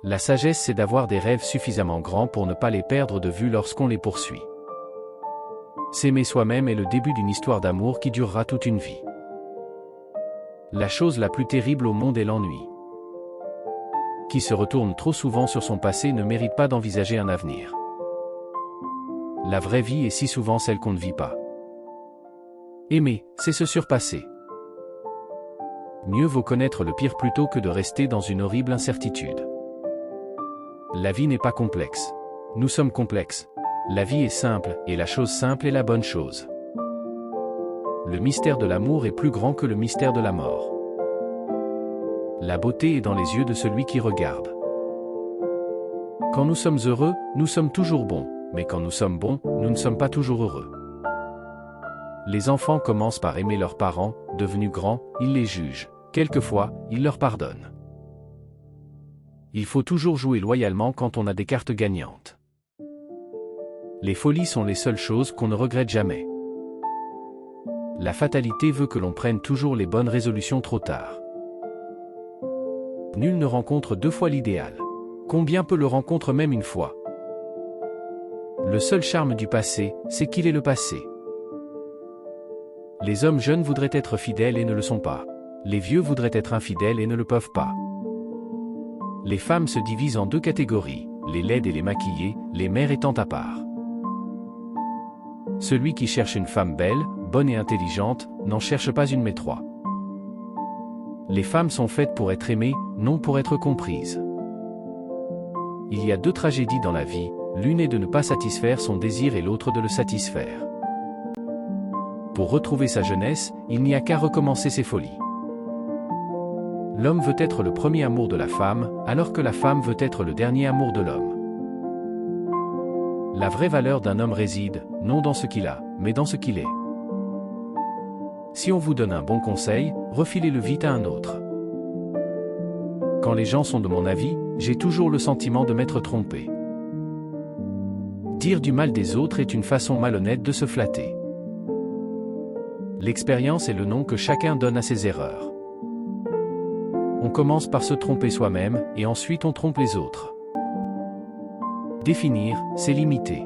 La sagesse, c'est d'avoir des rêves suffisamment grands pour ne pas les perdre de vue lorsqu'on les poursuit. S'aimer soi-même est le début d'une histoire d'amour qui durera toute une vie. La chose la plus terrible au monde est l'ennui. Qui se retourne trop souvent sur son passé ne mérite pas d'envisager un avenir. La vraie vie est si souvent celle qu'on ne vit pas. Aimer, c'est se surpasser. Mieux vaut connaître le pire plutôt que de rester dans une horrible incertitude. La vie n'est pas complexe. Nous sommes complexes. La vie est simple, et la chose simple est la bonne chose. Le mystère de l'amour est plus grand que le mystère de la mort. La beauté est dans les yeux de celui qui regarde. Quand nous sommes heureux, nous sommes toujours bons, mais quand nous sommes bons, nous ne sommes pas toujours heureux. Les enfants commencent par aimer leurs parents, devenus grands, ils les jugent. Quelquefois, ils leur pardonnent. Il faut toujours jouer loyalement quand on a des cartes gagnantes. Les folies sont les seules choses qu'on ne regrette jamais. La fatalité veut que l'on prenne toujours les bonnes résolutions trop tard. Nul ne rencontre deux fois l'idéal. Combien peu le rencontre même une fois? Le seul charme du passé, c'est qu'il est le passé. Les hommes jeunes voudraient être fidèles et ne le sont pas. Les vieux voudraient être infidèles et ne le peuvent pas. Les femmes se divisent en deux catégories, les laides et les maquillées, les mères étant à part. Celui qui cherche une femme belle, bonne et intelligente, n'en cherche pas une mais trois. Les femmes sont faites pour être aimées, non pour être comprises. Il y a deux tragédies dans la vie, l'une est de ne pas satisfaire son désir et l'autre de le satisfaire. Pour retrouver sa jeunesse, il n'y a qu'à recommencer ses folies. L'homme veut être le premier amour de la femme, alors que la femme veut être le dernier amour de l'homme. La vraie valeur d'un homme réside, non dans ce qu'il a, mais dans ce qu'il est. Si on vous donne un bon conseil, refilez-le vite à un autre. Quand les gens sont de mon avis, j'ai toujours le sentiment de m'être trompé. Dire du mal des autres est une façon malhonnête de se flatter. L'expérience est le nom que chacun donne à ses erreurs. On commence par se tromper soi-même, et ensuite on trompe les autres. Définir, c'est limiter.